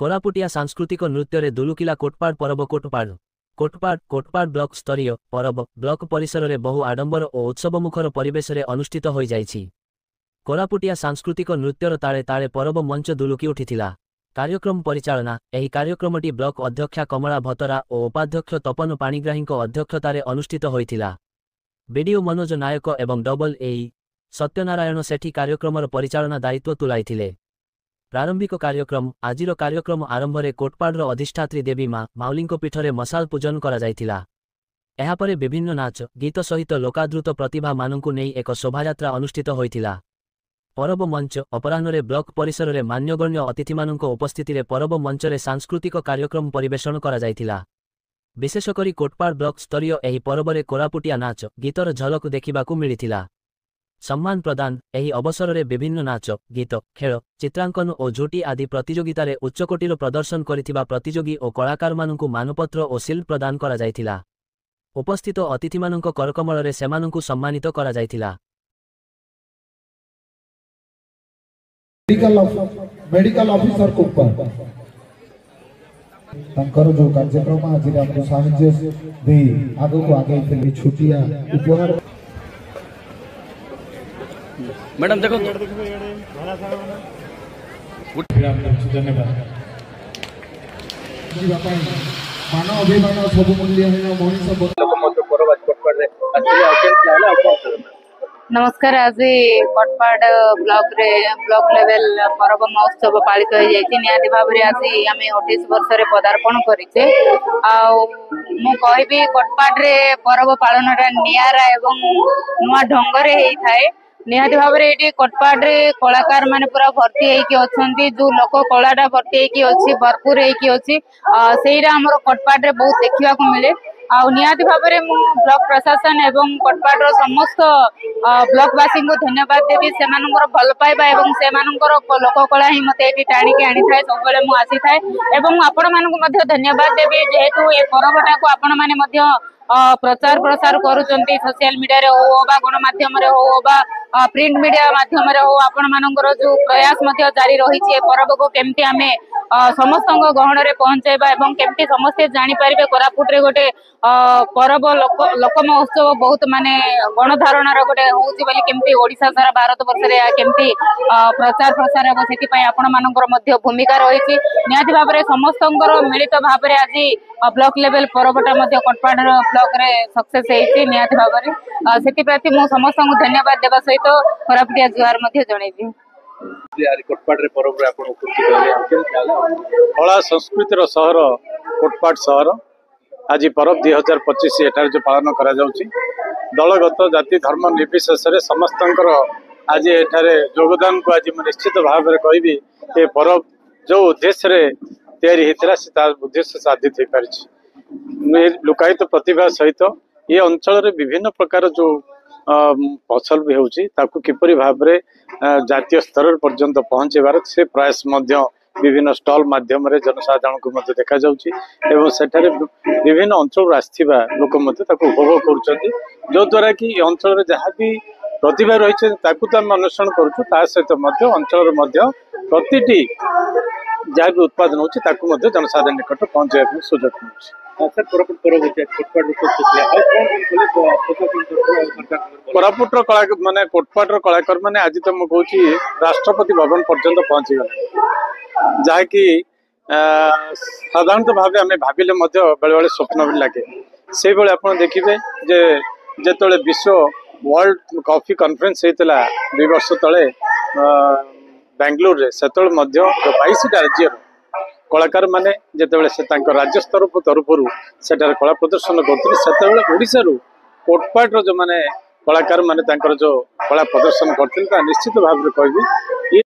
कोरापुटिया सांस्कृतिक नृत्य रे दुलुकिला कोटपाड़ परब कोटपाड़ ब्लॉक स्तरीय परब ब्लॉक परिसर रे बहु आडंबर और उत्सवमुखर परिवेश रे अनुष्ठित होई जाइछि। कोरापुटिया सांस्कृतिक नृत्यर ताले ताले परब मंच दुलुकी उठिथिला। कार्यक्रम परिचालना एही कार्यक्रमटी ब्लॉक अध्यक्षा कमला भतरा और उपाध्यक्ष तपन पाणिग्राही अध्यक्षतार अनुष्ठित होइथिला। बीडीओ मनोज नायक एवं डबल ए सत्यनारायण सेठी कार्यक्रमर परिचालना दायित्व तुलाइथिले। प्रारंभिक कार्यक्रम आजिर कार्यक्रम आरंभ में कोटपाड़ अधिष्ठात्री देवी माँ माउली पीठरे मसाल पूजन करा जाइथिला। एहा परे विभिन्न नाच गीत सहित लोकादृत प्रतिभा मानंकु नेई एक शोभायात्रा अनुष्ठित होइथिला। परब मंच अपराह्न ब्लॉक परिसर में मान्यगण्य अतिथि मानंक उपस्थिति रे परब मंच रे सांस्कृतिक कार्यक्रम परिवेषण करा जाइथिला। विशेषकरी कोटपाड़ ब्लॉक स्तरीय एही परब रे कोरापुटिया नाच गीतर झलक देखिबाकू मिलिथिला। सम्मान प्रदान एही अवसर में विभिन्न नाच गीत खेल चित्रांकन और झोटी आदि प्रतियोगिता रे उच्चकोटीर प्रदर्शन करिथिबा प्रतियोगी और कलाकार मानंकु मानपत्र और शिल्प प्रदान करा जाइथिला। उपस्थित अतिथि मानंक करकमल रे सेमानंकु सम्मानित करा जाइथिला। मेडिकल ऑफिसर कोटपाड़ तांकर जो कार्यक्रम आज हमको साहाय्य दे आगो को आगे के छुट्टियां उपहार मैडम देखो धन्यवाद मान अभिमान सब मूल्य नमस्कार। आज कोटपाड़ ब्लॉक लेवल परब महोत्सव पालित हो जाए निहाती भाव में आज आम 28 वर्ष रे पदार्पण करें। आबी कोटपाड़ परब पालन निरा एवं नुआ ढंगरे होता है। निहाती भाव में ये कोटपाड़ कलाकार माने पूरा भर्ती होती जो लोक कलाटा भर्ती होती भरपूर होती आमर कोटपाड़ बहुत देखा मिले। निहाती भाव में ब्लॉक प्रशासन एवं कोटपाड़ समस्त ब्लॉकवासी को धन्यवाद देवी से भल पाइबा एवं से लोक कला ही मत ये टाणिकी आनी था सब मुझे आसी था एवं आपण मानक धन्यवाद देवी जेहेतु ये पर्वटा को आपण मैंने प्रचार प्रसार करुँच सोशल मीडिया हो गणमाध्यम हो प्रिंट मीडिया माध्यम हो आपण मानकर जो प्रयास जारी रही पर्व को केमती आम समस्त गहन में पहुंचाइबा एवं केमती समस्ते जानीपारे कोरापुट रे गोटे परब लोक महोत्सव बहुत माने गणधारणार गोटे होची केमती ओडिशा सारा भारत वर्ष रे केमती प्रचार प्रसार हम से आपण मानकर भूमिका रही निहाती भाव में समस्त मिलित भाव में आज ब्लॉक लेवल परबटा कोटपाड़ ब्लॉक रे सक्सेस होती निहाती भाव में से मु समस्त धन्यवाद देवा सहित कोरापुटिया जुहार जनइबी। कोटपाड़ परब कला संस्कृतिर सहर कोटपाड़ सहर आज परब 2025 एठार जो पालन करा जाउची दलगत जाति धर्म निर्विशेष समस्त आज एठारे योगदान को आज निश्चित भाव में कहबी ये परब जो उद्देश्य तैयारी होता है उद्देश्य साधित हो पारी लुकायित प्रतिभा सहित ये अंचल विभिन्न प्रकार जो फसल भी होची किपरि भाव में जातीय स्तर पर्यंत पहुँचेबार से प्रयास विभिन्न स्टॉल माध्यम जनसाधारण को देखा जाउची एवं सेठारे विभिन्न अंचल आसथिबा लोक उपभोग करुछंती जो द्वारा कि अंचल जहाँ भी प्रतिभा रही अनुसरण करुछु ता सहित अंचल प्रतिटी जहाँ भी उत्पादन होची जनसाधारण निकट पहुँचाइबा सुजोग मिलुछि। कोरापुट कला माने कोटपाड़ कलाकार माने आज तो मुझे राष्ट्रपति भवन पर्यंत पहुंची गले जहाँकि साधारणतः भाव आम भाविले बेले बेले स्वप्न भी लगे से बेले आप देखिए जे जेतले विश्व वर्ल्ड कॉफी कॉन्फ्रेंस होता 2 वर्ष तले बेंगलुरु से 22 राज्य कलाकार माने जितेबाला से राज्य स्तर तरफर सेठार कला प्रदर्शन करते सेतेबेले ओडिशारू कोटपाट जो माने कलाकार माने जो कला प्रदर्शन करते निश्चित भाव में कहबी